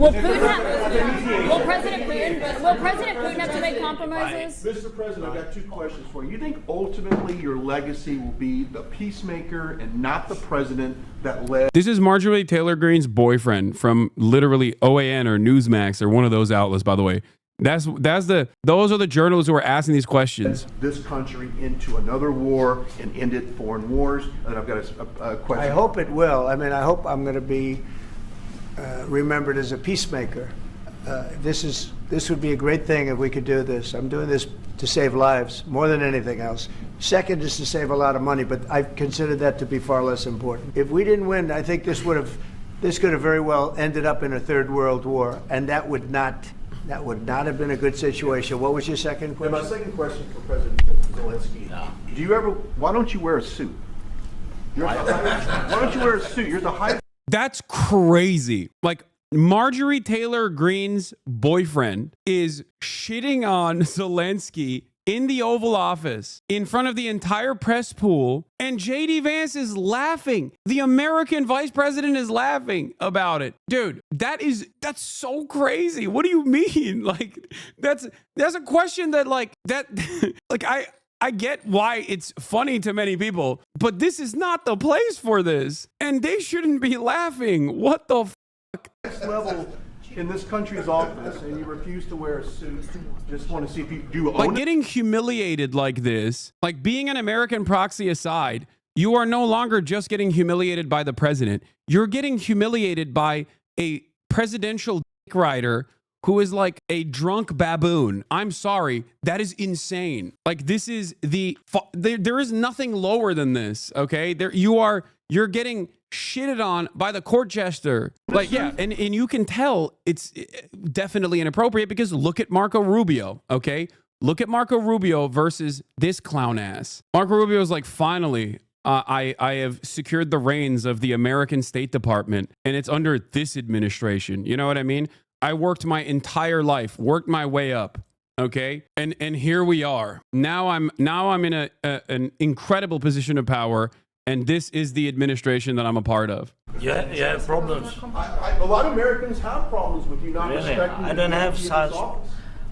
Will President Putin have to make compromises? Mr. President, I've got two questions for you. You think ultimately your legacy will be the peacemaker and not the president that led? This is Marjorie Taylor Greene's boyfriend from literally OAN or Newsmax or one of those outlets, by the way. Those are the journalists who are asking these questions. This country into another war and ended foreign wars. And I've got a question. I hope it will. I mean, I hope I'm going to be remembered as a peacemaker. This would be a great thing if we could do this. I'm doing this to save lives more than anything else. Second is to save a lot of money, but I consider that to be far less important. If we didn't win, I think this could have very well ended up in a third world war, and that would not have been a good situation. What was your second question? And my second question for President Zelensky. Why don't you wear a suit? Why don't you wear a suit? You're the high. That's crazy. Like, Marjorie Taylor Greene's boyfriend is shitting on Zelensky in the Oval Office in front of the entire press pool, and JD Vance is laughing. The American vice president is laughing about it. Dude, that's so crazy. What do you mean? Like, that's a question that like I get why it's funny to many people, but this is not the place for this, and they shouldn't be laughing. What the next level in this country's office, and you refuse to wear a suit? Just want to see if you do. Like, getting humiliated like this, like being an American proxy aside, you are no longer just getting humiliated by the president. You're getting humiliated by a presidential dick rider who is like a drunk baboon. I'm sorry. That is insane. Like, this is there is nothing lower than this. Okay. You're getting shitted on by the court jester. Like, yeah. And you can tell it's definitely inappropriate because look at Marco Rubio. Okay. Look at Marco Rubio versus this clown ass. Marco Rubio is like, finally, I have secured the reins of the American State Department, and it's under this administration. You know what I mean? I worked my entire life, worked my way up, okay? And here we are. Now I'm in an incredible position of power, and this is the administration that I'm a part of. You have problems. A lot of Americans have problems with you not respecting. I don't have such.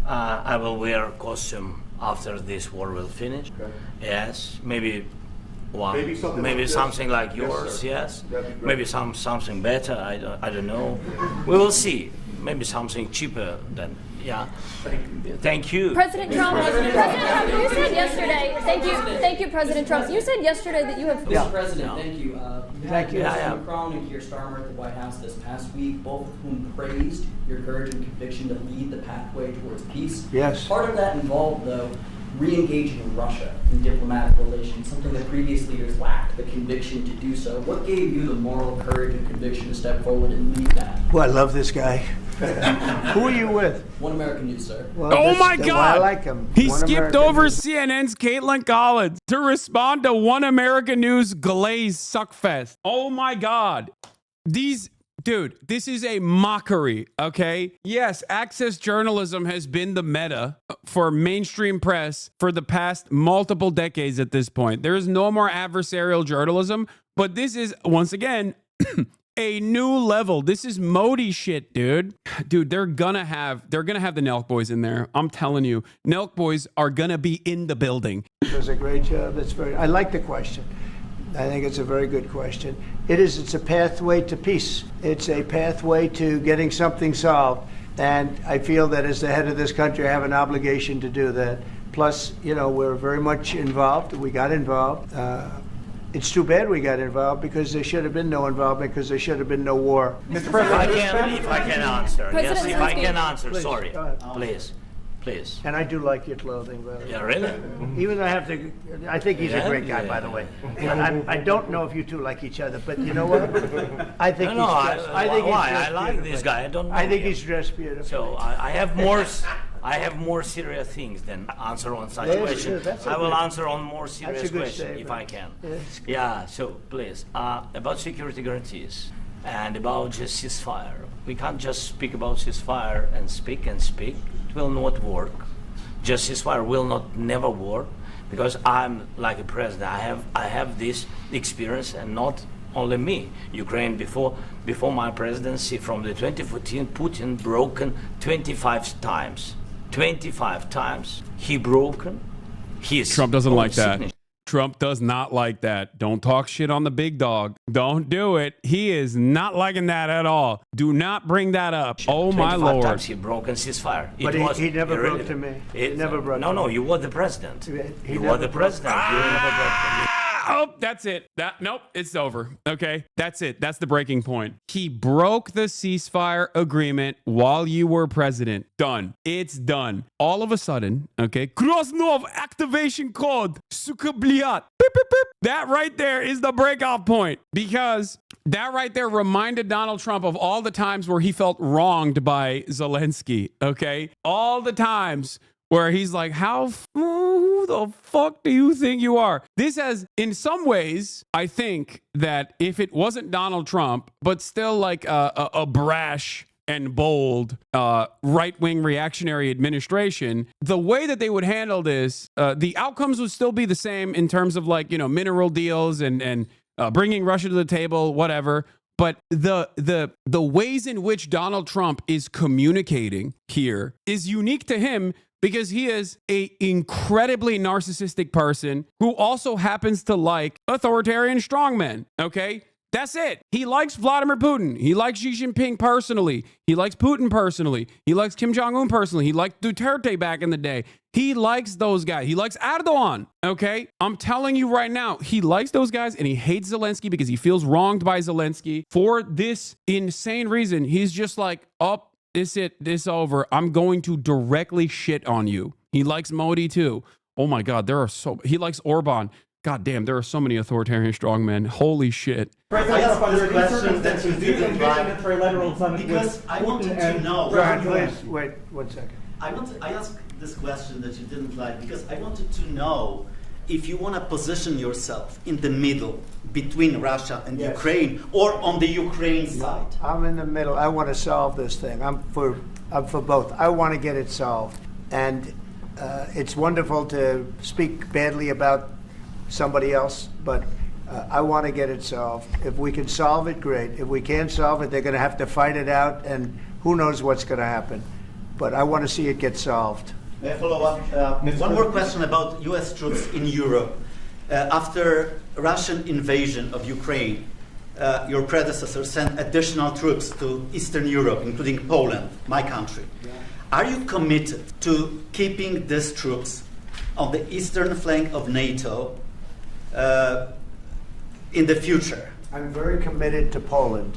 I will wear a costume after this war will finish. Okay. Yes, maybe something like yours. Yes, maybe something better. I don't know. We will see. Maybe something cheaper than, yeah. Thank you. President Trump, you said yesterday, thank you, President Trump. You said yesterday that you have... Mr. President, thank you. Thank you. Mr. Macron and Keir Starmer at the White House this past week, both of whom praised your courage and conviction to lead the pathway towards peace. Yes. Part of that involved, though, re-engaging Russia in diplomatic relations, something that previous leaders lacked the conviction to do so. What gave you the moral courage and conviction to step forward and lead that? Well, I love this guy. Who are you with? One American News, sir. Well, oh my God! Well, I like him. He One skipped American over News. CNN's Caitlin Collins to respond to One American News glaze suckfest. Oh my God. Dude, this is a mockery, okay? Yes, access journalism has been the meta for mainstream press for the past multiple decades at this point. There is no more adversarial journalism, but this is, once again, a new level. This is Modi shit, dude. Dude, they're gonna have the Nelk Boys in there. I'm telling you, Nelk Boys are gonna be in the building. It does a great job. I like the question. I think it's a very good question. It's a pathway to peace. It's a pathway to getting something solved. And I feel that as the head of this country, I have an obligation to do that. Plus, we're very much involved. We got involved. It's too bad we got involved because there should have been no involvement because there should have been no war. Mr. President, if I can answer. President Yes, if I can answer. Please, sorry. go ahead. Please. And I do like your clothing, by the way. Yeah, really? Even though I think he's a great guy, by the way. I don't know if you two like each other, but you know what? I think I like this guy. I don't know. I think he's dressed beautifully. So I have more serious things than answer on such questions. I will answer on more serious questions if I can. Yeah, so please, about security guarantees and about just ceasefire. We can't just speak about ceasefire and speak. It will not work. Just ceasefire will never work because I'm like a president. I have this experience, and not only me. Ukraine before my presidency, from the 2014, Putin broken 25 times. 25 times he broken his. Trump doesn't like that. signature. Trump does not like that. Don't talk shit on the big dog. Don't do it. He is not liking that at all. Do not bring that up. Oh my 25 lord. times he broken ceasefire. But he never broke to me. He never broke No, to no, me. you were the president. He You never were the broke- president. You never broke. Oh, that's it. Nope, it's over. Okay, that's it. That's the breaking point. He broke the ceasefire agreement while you were president. Done. It's done. All of a sudden, okay, Krasnov activation code. Suka bliat. Beep, beep, beep. That right there is the breakoff point, because that right there reminded Donald Trump of all the times where he felt wronged by Zelensky. Okay, all the times where he's like, who the fuck do you think you are? This has, in some ways, I think that if it wasn't Donald Trump, but still like a brash and bold right-wing reactionary administration, the way that they would handle this, the outcomes would still be the same in terms of like, mineral deals and bringing Russia to the table, whatever. But the ways in which Donald Trump is communicating here is unique to him, because he is a incredibly narcissistic person who also happens to like authoritarian strongmen. Okay, that's it. He likes Vladimir Putin. He likes Xi Jinping personally. He likes Putin personally. He likes Kim Jong-un personally. He liked Duterte back in the day. He likes those guys. He likes Erdogan. Okay, I'm telling you right now, he likes those guys, and he hates Zelensky because he feels wronged by Zelensky for this insane reason. He's just like, this over. I'm going to directly shit on you. He likes Modi too. Oh my God, he likes Orban. God damn, there are so many authoritarian strongmen. Holy shit. I asked this question that you didn't like because I wanted to know. Brian, please, wait 1 second. I asked this question that you didn't like because I wanted to know if you want to position yourself in the middle between Russia and Yes. Ukraine, or on the Ukraine side. I'm in the middle. I want to solve this thing. I'm for both. I want to get it solved. And it's wonderful to speak badly about somebody else, but I want to get it solved. If we can solve it, great. If we can't solve it, they're going to have to fight it out, and who knows what's going to happen. But I want to see it get solved. May I follow up? One more question about U.S. troops in Europe. After Russian invasion of Ukraine, your predecessor sent additional troops to Eastern Europe, including Poland, my country. Yeah. Are you committed to keeping these troops on the eastern flank of NATO in the future? I'm very committed to Poland.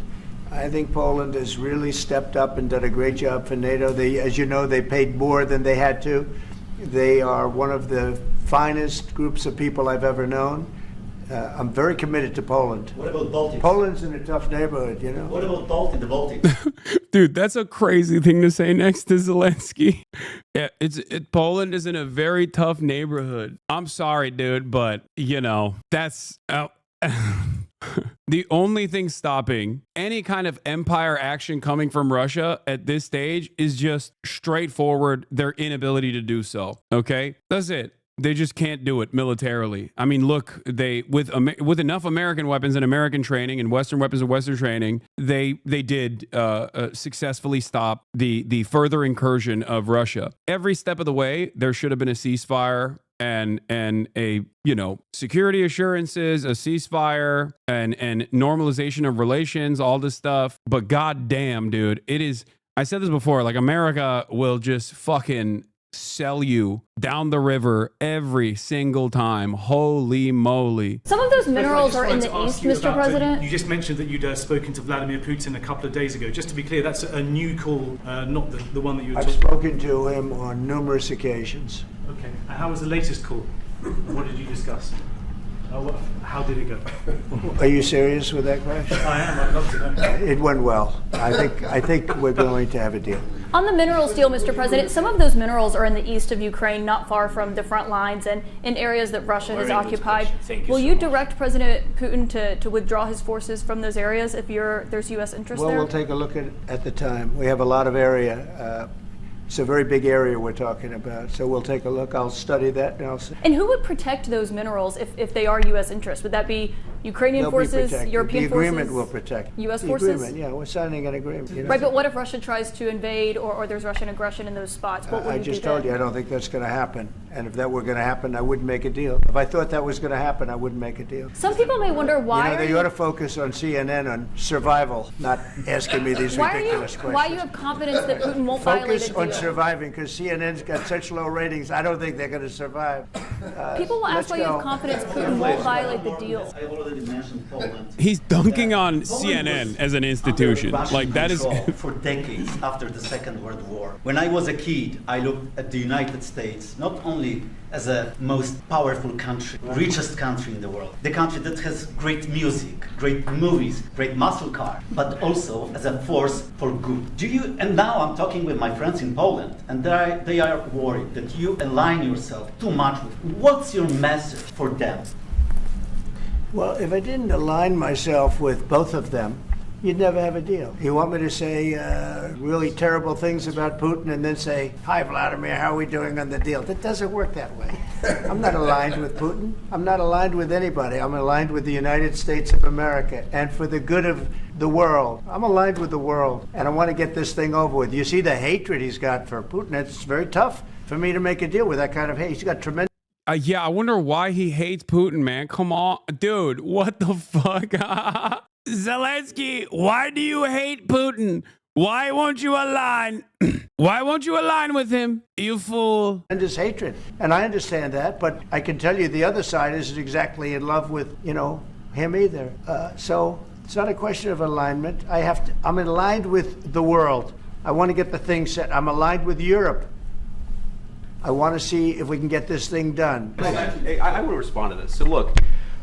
I think Poland has really stepped up and done a great job for NATO. As you know, they paid more than they had to. They are one of the finest groups of people I've ever known. I'm very committed to Poland. What about Baltics? Poland's in a tough neighborhood, you know. What about the Baltics? Dude, that's a crazy thing to say next to Zelensky. Yeah, Poland is in a very tough neighborhood. I'm sorry, dude, but that's the only thing stopping any kind of empire action coming from Russia at this stage is just straightforward their inability to do so. Okay, that's it. They just can't do it militarily. I mean, look, with enough American weapons and American training and Western weapons and Western training, they did successfully stop the further incursion of Russia. Every step of the way, there should have been a ceasefire and a security assurances, a ceasefire and normalization of relations, all this stuff. But goddamn, dude, it is. I said this before. Like, America will just fucking sell you down the river every single time. Holy moly. Some of those minerals are in the east, Mr. President. You just mentioned that you'd spoken to Vladimir Putin a couple of days ago. Just to be clear, that's a new call, not the one that you were I've talking. spoken to him on numerous occasions. Okay. And how was the latest call? What did you discuss? How did it go? Are you serious with that question? I am. I'd love to know. It went well. I think we're going to have a deal. On the minerals deal, Mr. President, some of those minerals are in the east of Ukraine, not far from the front lines and in areas that Russia has occupied. Will you direct President Putin to withdraw his forces from those areas if there's U.S. interest there? Well, we'll take a look at the time. We have a lot of area. It's a very big area we're talking about, so we'll take a look. I'll study that and I'll see. And who would protect those minerals if they are U.S. interest? Would that be Ukrainian They'll forces, be protected. European the forces? agreement will protect. U.S. The forces? agreement, yeah, we're signing an agreement. You know? Right, but what if Russia tries to invade or there's Russian aggression in those spots? What would I you do just told then? you, I don't think that's going to happen. And if that were going to happen, I wouldn't make a deal. If I thought that was going to happen, I wouldn't make a deal. Some people may wonder why They ought to focus on CNN, on survival, not asking me these ridiculous questions. Why you have confidence that Putin won't violate a Focus deal? on surviving, because CNN's got such low ratings, I don't think they're going to survive. People will ask why you have confidence Putin won't violate the deal. I already mentioned Poland. He's dunking on CNN as an institution. Russian Like, that is. control for decades after the Second World War. When I was a kid, I looked at the United States not only as a most powerful country, richest country in the world, the country that has great music, great movies, great muscle car, but also as a force for good. And now I'm talking with my friends in Poland, and they are worried that you align yourself too much with. What's your message for them? Well, if I didn't align myself with both of them, you'd never have a deal. You want me to say really terrible things about Putin and then say, "Hi, Vladimir, how are we doing on the deal?" That doesn't work that way. I'm not aligned with Putin. I'm not aligned with anybody. I'm aligned with the United States of America. And for the good of the world, I'm aligned with the world. And I want to get this thing over with. You see the hatred he's got for Putin. It's very tough for me to make a deal with that kind of hate. He's got tremendous. Yeah, I wonder why he hates Putin, man. Come on, dude. What the fuck? Zelensky, why do you hate Putin? Why won't you align? Why won't you align with him, you fool? Tremendous hatred. And I understand that, but I can tell you the other side isn't exactly in love with, him either. So it's not a question of alignment. I'm aligned with the world. I want to get the thing set. I'm aligned with Europe. I want to see if we can get this thing done. I want to respond to this. So look,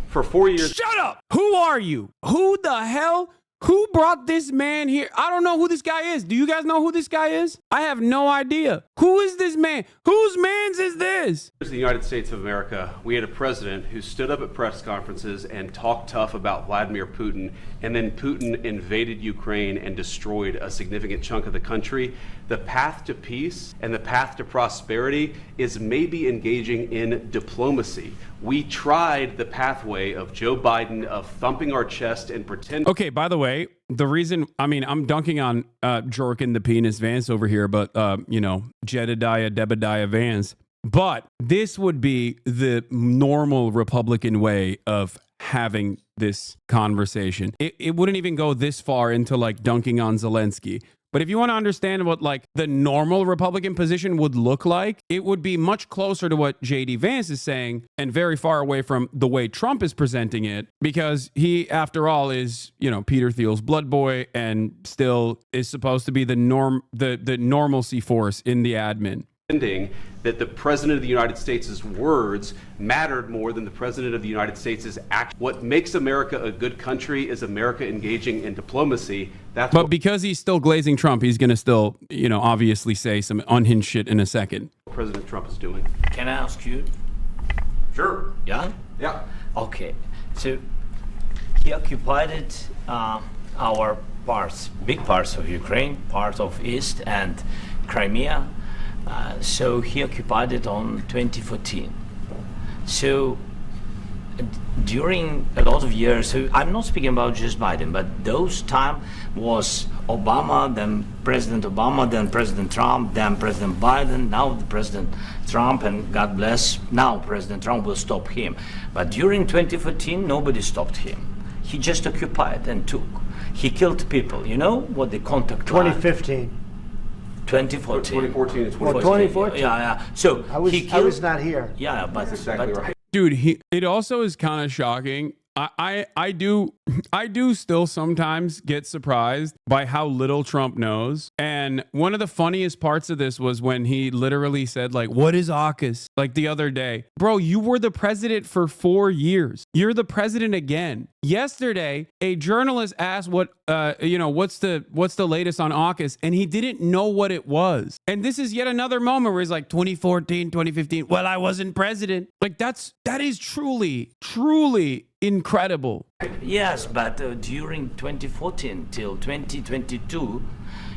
for 4 years... Shut up! Who are you? Who the hell? Who brought this man here? I don't know who this guy is. Do you guys know who this guy is? I have no idea. Who is this man? Whose man's is this? The United States of America, we had a president who stood up at press conferences and talked tough about Vladimir Putin, and then Putin invaded Ukraine and destroyed a significant chunk of the country. The path to peace and the path to prosperity is maybe engaging in diplomacy. We tried the pathway of Joe Biden, of thumping our chest and pretending. Okay, by the way, the reason, I'm dunking on Jorkin the Penis Vance over here, but, Jedediah Vance. But this would be the normal Republican way of having this conversation. It wouldn't even go this far into like dunking on Zelensky. But if you want to understand what like the normal Republican position would look like, it would be much closer to what J.D. Vance is saying and very far away from the way Trump is presenting it, because he, after all, is, Peter Thiel's blood boy and still is supposed to be the normalcy force in the admin. That the President of the United States' words mattered more than the President of the United States' act. What makes America a good country is America engaging in diplomacy. But because he's still glazing Trump, he's going to still, obviously say some unhinged shit in a second. What President Trump is doing. Can I ask you? Sure. Yeah? Yeah. Okay. So he occupied our parts, big parts of Ukraine, part of East and Crimea. So he occupied it on 2014. So during a lot of years, so I'm not speaking about just Biden, but those time was Obama, then President Obama, then President Trump, then President Biden, now the President Trump, and God bless, now President Trump will stop him. But during 2014, nobody stopped him. He just occupied and took. He killed people. You know what the contact 2015. 2014. 2014 and 2014. Yeah. So I was not here. Yeah, but That's exactly right. Dude, it also is kind of shocking. I do still sometimes get surprised by how little Trump knows. And one of the funniest parts of this was when he literally said, like, what is AUKUS? Like the other day. Bro, you were the president for 4 years. You're the president again. Yesterday, a journalist asked what's the latest on AUKUS, and he didn't know what it was. And this is yet another moment where he's like 2014, 2015. Well, I wasn't president. Like that is truly incredible. Yes, but during 2014 till 2022,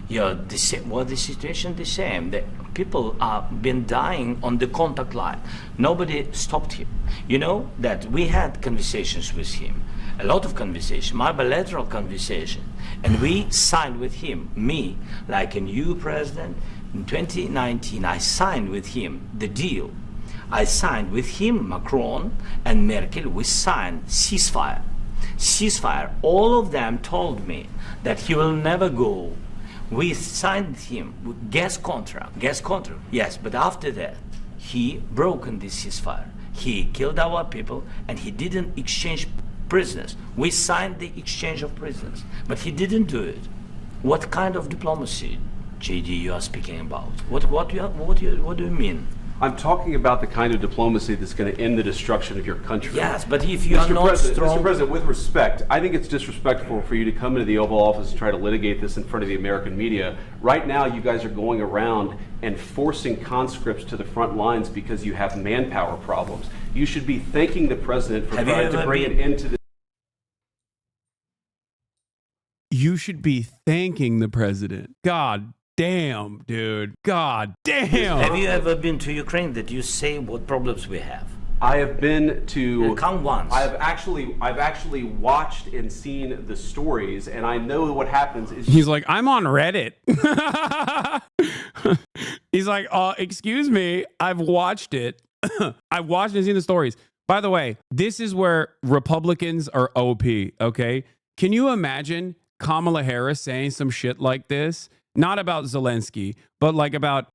the situation the same. The people have been dying on the contact line. Nobody stopped him. You know that we had conversations with him. a lot of conversation, my bilateral conversation, and we signed with him, me, like a new president. In 2019, I signed with him the deal. I signed with him, Macron and Merkel, we signed ceasefire. Ceasefire, all of them told me that he will never go. We signed him with gas contract, yes, but after that, he broken this ceasefire. He killed our people and he didn't exchange prisoners. We signed the exchange of prisoners, but he didn't do it. What kind of diplomacy, JD, you are speaking about? What do you mean? I'm talking about the kind of diplomacy that's going to end the destruction of your country. Yes, but if you are not strong... Mr. President, with respect, I think it's disrespectful for you to come into the Oval Office and try to litigate this in front of the American media. Right now, you guys are going around and forcing conscripts to the front lines because you have manpower problems. You should be thanking the President for trying to bring an end to this. You should be thanking the President. God damn, dude. God damn. Have you ever been to Ukraine that you say what problems we have? I have been to. Come once. I've actually watched and seen the stories, and I know what happens is. He's like, I'm on Reddit. He's like, excuse me, I've watched it. I've watched and seen the stories. By the way, this is where Republicans are OP. Okay, can you imagine Kamala Harris saying some shit like this? Not about Zelensky, but like about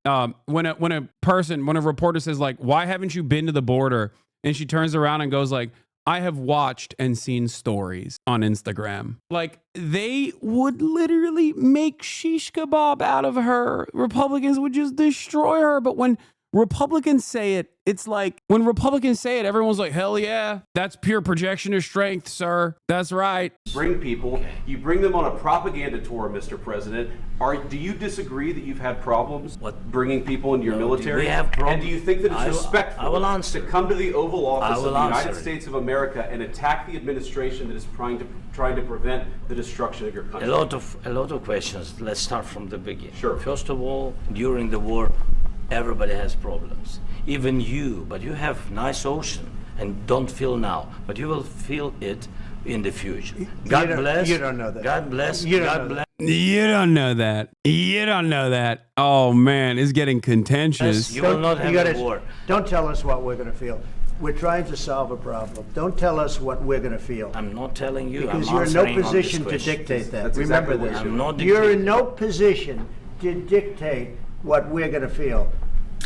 when a reporter says like, why haven't you been to the border? And she turns around and goes like, I have watched and seen stories on Instagram. Like, they would literally make shish kebab out of her. Republicans would just destroy her. But when Republicans say it, it's like, when Republicans say it, everyone's like, hell yeah, that's pure projection of strength, sir. That's right. Bring people, you bring them on a propaganda tour, Mr. President. Do you disagree that you've had problems bringing people into your military? We have problems. And do you think that it's respectful to come to the Oval Office of the United States of America and attack the administration that is trying to prevent the destruction of your country? A lot of questions. Let's start from the beginning. Sure. First of all, during the war, everybody has problems. Even you, but you have nice ocean and don't feel now, but you will feel it in the future. God bless. You don't know that. God bless. God bless. You don't know that. You don't know that. Oh man, it's getting contentious. You will not have a war. Don't tell us what we're going to feel. We're trying to solve a problem. Don't tell us what we're going to feel. I'm not telling you. Because you're in no position to dictate that. That's Remember exactly this. I'm not You're dictating. in no position to dictate what we're going to feel.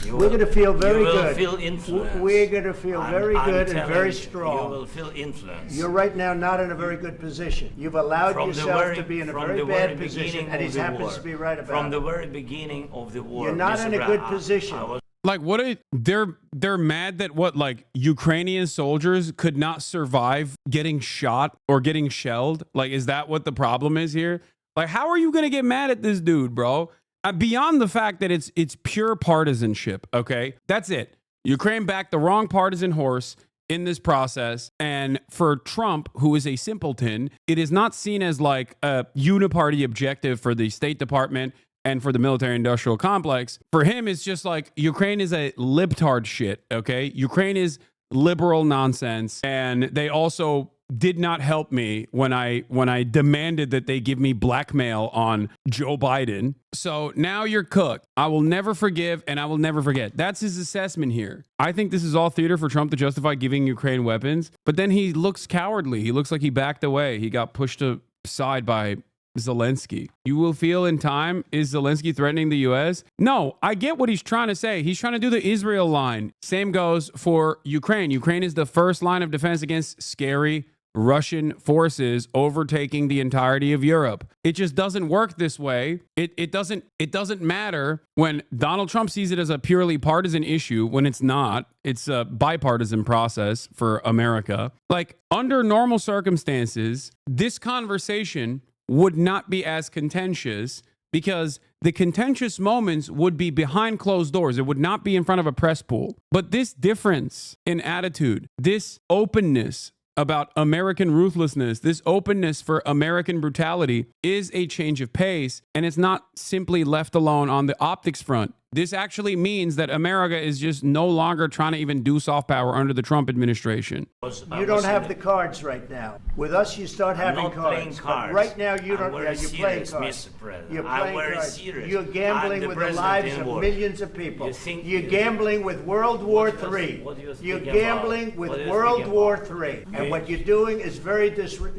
We're going to feel very good. You will feel influence. We're going to feel very good and very strong. You will feel influence. You're right now not in a very good position. You've allowed yourself to be in a very bad position, and he happens to be right about it. From the very beginning of the war. You're not in a good position. Like, what they're mad that like Ukrainian soldiers could not survive getting shot or getting shelled? Like, is that what the problem is here? Like, how are you going to get mad at this dude, bro? Beyond the fact that it's pure partisanship, okay? That's it. Ukraine backed the wrong partisan horse in this process. And for Trump, who is a simpleton, it is not seen as like a uniparty objective for the State Department and for the military-industrial complex. For him, it's just like Ukraine is a libtard shit, okay? Ukraine is liberal nonsense. And they also did not help me when I demanded that they give me blackmail on Joe Biden. So now you're cooked. I will never forgive and I will never forget. That's his assessment here. I think this is all theater for Trump to justify giving Ukraine weapons, but then he looks cowardly. He looks like he backed away. He got pushed aside by Zelensky. You will feel in time, is Zelensky threatening the U.S.? No, I get what he's trying to say. He's trying to do the Israel line. Same goes for Ukraine. Ukraine is the first line of defense against scary Russian forces overtaking the entirety of Europe. It just doesn't work this way. It doesn't matter when Donald Trump sees it as a purely partisan issue when it's not. It's a bipartisan process for America. Like, under normal circumstances, this conversation would not be as contentious because the contentious moments would be behind closed doors. It would not be in front of a press pool. But this difference in attitude, this openness about American ruthlessness, this openness for American brutality is a change of pace, and it's not simply left alone on the optics front. This actually means that America is just no longer trying to even do soft power under the Trump administration. You don't have the cards right now. With us, you start having not cards. playing cards. But right now, you don't. I'm very You're playing serious, cards. Mr. President. You're I'm playing very cards. serious. You're gambling I'm with the the president lives in of war. millions of people. You think- You're gambling with World War What do you- III. what do you You're speak about? gambling with What do you World speak War about? III. And You- what you're doing is very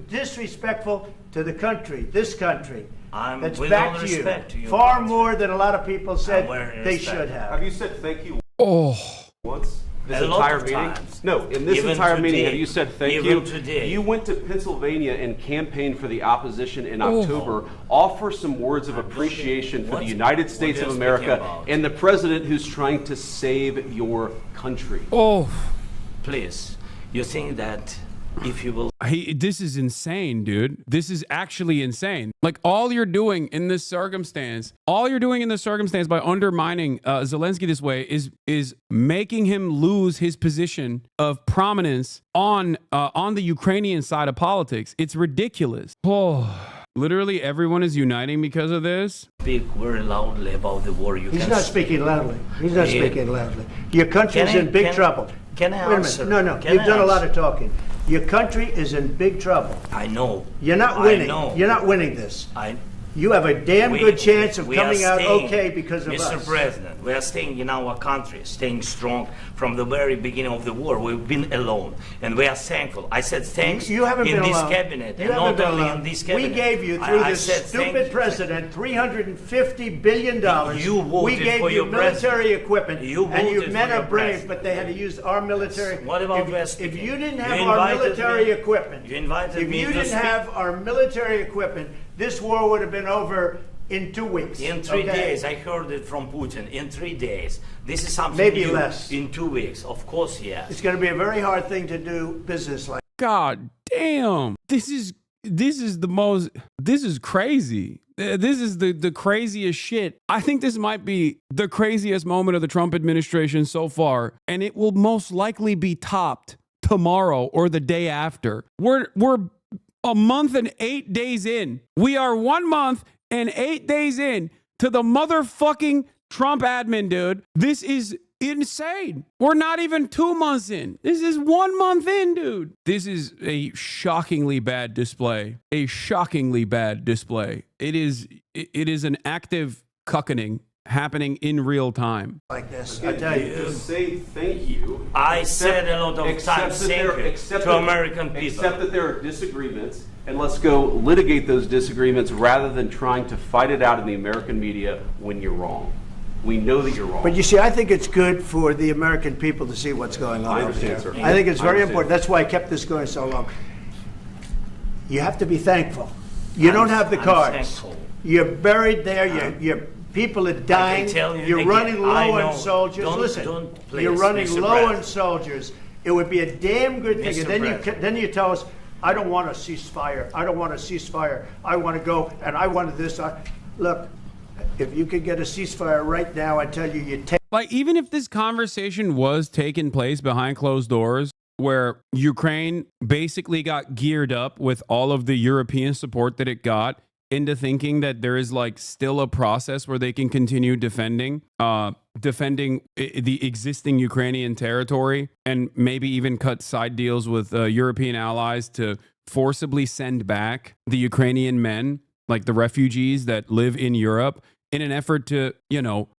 disrespectful to the country, this country. I'm That's with back all to respect to you. your Far country. more than a lot of people said very they respect. should have. Have you said thank you Oh, once? This A lot entire of meeting? times. No, in this Even entire meeting, today. have you said thank Even you? today. You went to Pennsylvania and campaigned for the opposition in October. Offer some words of appreciation for the What- United what States are of you America speaking about? and the president who's trying to save your country. oh. Please, you think that if you will This is insane, dude. This is actually insane. Like all you're doing in this circumstance by undermining Zelensky this way is making him lose his position of prominence on the Ukrainian side of politics. It's ridiculous. Oh, literally everyone is uniting because of this. speak very loudly about the war, you He's can not speaking loudly. He's not Yeah. speaking loudly. Your country is Can I- in big can- trouble. can I Wait a answer? minute. No, Can you've I done a lot answer? of talking. Your country is in big trouble. I know. You're not I winning. know. You're not winning this. I You have a damn good chance of we are coming out staying, okay because of Mr. us. President, we are staying in our country, staying strong from the very beginning of the war. We've been alone, and we are thankful. I said thanks You haven't in been this alone. cabinet, You and haven't not been only alone. in this cabinet. We gave you, through I this said thank stupid you. president, $350 billion. You voted we gave for you your military president. equipment. You and you voted men for are your brave, president. but they had to use our military. What about if, West if you didn't You have our invited military me- equipment, you invited if me you to didn't speak. have our military equipment, this war would have been over in 2 weeks. In 3 okay? days, I heard it from Putin. In 3 days, this is something Maybe new. less. In 2 weeks, of course, yes. It's going to be a very hard thing to do business like. God damn. This is crazy. This is the craziest shit. I think this might be the craziest moment of the Trump administration so far, and it will most likely be topped tomorrow or the day after. We're a month and 8 days in. We are 1 month and 8 days in to the motherfucking Trump admin, dude. This is insane. We're not even 2 months in. This is 1 month in, dude. This is a shockingly bad display. A shockingly bad display. It is an active cuckening happening in real time. Like this, I tell you. Just say thank you. I said a lot of times thank you to American people. Accept that there are disagreements, and let's go litigate those disagreements rather than trying to fight it out in the American media when you're wrong. We know that you're wrong. But you see, I think it's good for the American people to see what's going on I over understand, there. sir. I think it's I very understand. important. That's why I kept this going so long. You have to be thankful. You don't have the I'm cards. thankful. You're buried there. Your people are dying. tell you You're again, running I low know. on soldiers. Don't- Listen, don't, please, you're running Mr. low President. on soldiers. It would be a damn good thing. Mr. And President. then you tell us, I don't want a ceasefire. I don't want a ceasefire. I want to go and I wanted this. Look, if you could get a ceasefire right now, I tell you, you take. Like, even if this conversation was taking place behind closed doors, where Ukraine basically got geared up with all of the European support that it got into thinking that there is like still a process where they can continue defending the existing Ukrainian territory and maybe even cut side deals with European allies to forcibly send back the Ukrainian men, like the refugees that live in Europe, in an effort to,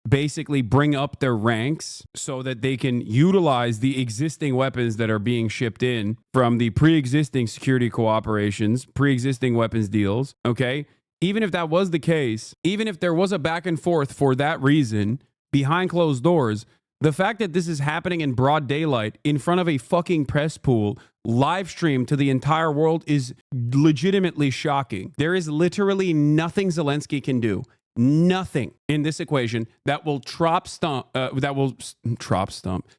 basically bring up their ranks so that they can utilize the existing weapons that are being shipped in from the pre-existing security cooperations, pre-existing weapons deals, okay? Even if that was the case, even if there was a back and forth for that reason, behind closed doors, the fact that this is happening in broad daylight in front of a fucking press pool, live streamed to the entire world, is legitimately shocking. There is literally nothing Zelensky can do. Nothing in this equation that will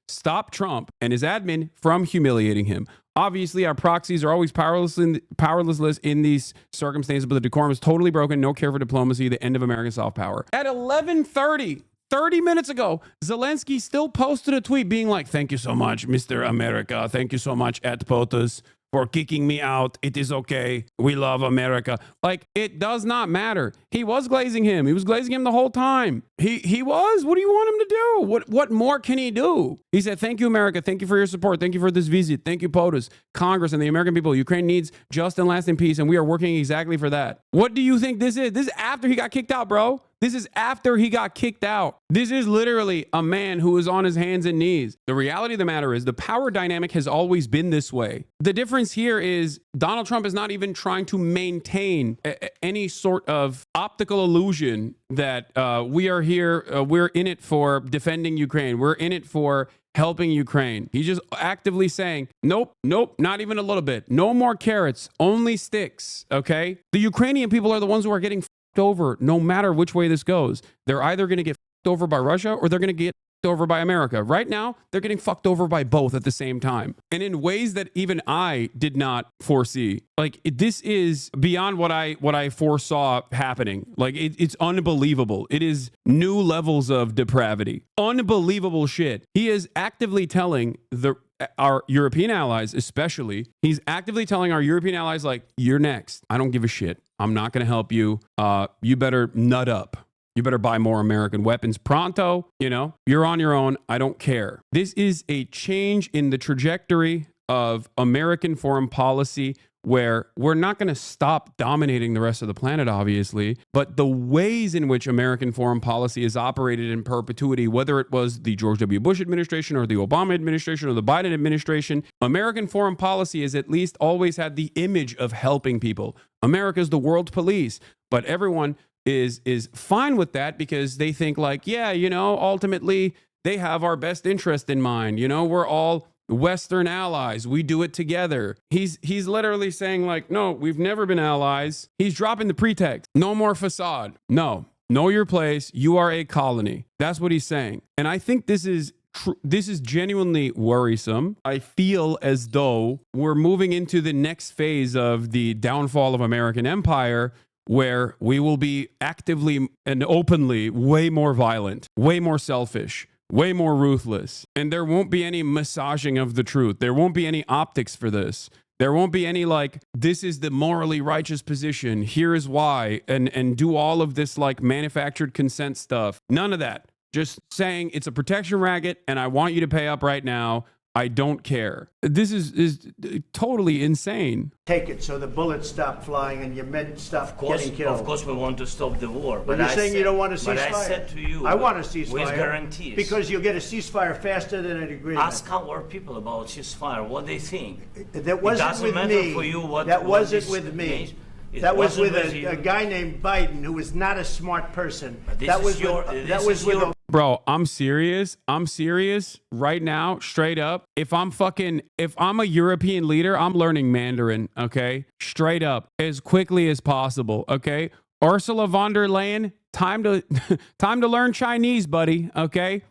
stop Trump and his admin from humiliating him. Obviously, our proxies are always powerless in these circumstances, but the decorum is totally broken. No care for diplomacy. The end of American soft power. At 11:30, 30 minutes ago, Zelensky still posted a tweet being like, "Thank you so much, Mr. America. Thank you so much, at POTUS, for kicking me out. It is okay. We love America. Like, it does not matter. He was glazing him. He was glazing him the whole time. He was. What do you want him to do? What more can he do? He said, thank you, America. Thank you for your support. Thank you for this visit. Thank you, POTUS, Congress, and the American people. Ukraine needs just and lasting peace, and we are working exactly for that. What do you think this is? This is after he got kicked out, bro. This is after he got kicked out. This is literally a man who is on his hands and knees. The reality of the matter is the power dynamic has always been this way. The difference here is Donald Trump is not even trying to maintain any sort of optical illusion that we are here, we're in it for defending Ukraine. We're in it for helping Ukraine. He's just actively saying, nope, not even a little bit. No more carrots, only sticks, okay? The Ukrainian people are the ones who are getting f***ed over no matter which way this goes. They're either going to get f***ed over by Russia or they're going to get f***ed over by America. Right now, they're getting fucked over by both at the same time. And in ways that even I did not foresee. Like, this is beyond what I foresaw happening. Like, it's unbelievable. It is new levels of depravity. Unbelievable shit. He is actively telling our European allies, especially, he's actively telling our European allies, like, you're next. I don't give a shit. I'm not going to help you. You better nut up. You better buy more American weapons pronto. You know, you're on your own. I don't care. This is a change in the trajectory of American foreign policy where we're not going to stop dominating the rest of the planet, obviously, but the ways in which American foreign policy is operated in perpetuity, whether it was the George W. Bush administration or the Obama administration or the Biden administration, American foreign policy has at least always had the image of helping people. America's the world police, but everyone is fine with that because they think like, yeah, you know, ultimately they have our best interest in mind. You know, we're all Western allies. We do it together. He's literally saying like, no, we've never been allies. He's dropping the pretext. No more facade. No, know your place. You are a colony. That's what he's saying. And I think this is genuinely worrisome. I feel as though we're moving into the next phase of the downfall of American empire, where we will be actively and openly way more violent, way more selfish, way more ruthless. And there won't be any massaging of the truth. There won't be any optics for this. There won't be any like, this is the morally righteous position. Here is why. And do all of this like manufactured consent stuff. None of that. Just saying it's a protection racket and I want you to pay up right now. I don't care. This is totally insane. Take it so the bullets stop flying and your men stop getting killed. Of course we want to stop the war. But you're saying you don't want a ceasefire. But I said to you, I want a ceasefire. With guarantees. Because you'll get a ceasefire faster than an agreement. Ask our people about ceasefire, what they think. That wasn't with me. For you what, that what wasn't with me. That was with a guy named Biden who was not a smart person. That was with Bro, I'm serious. I'm serious right now, straight up. If I'm a European leader, I'm learning Mandarin, okay? Straight up, as quickly as possible, okay? Ursula von der Leyen, time to learn Chinese, buddy, okay?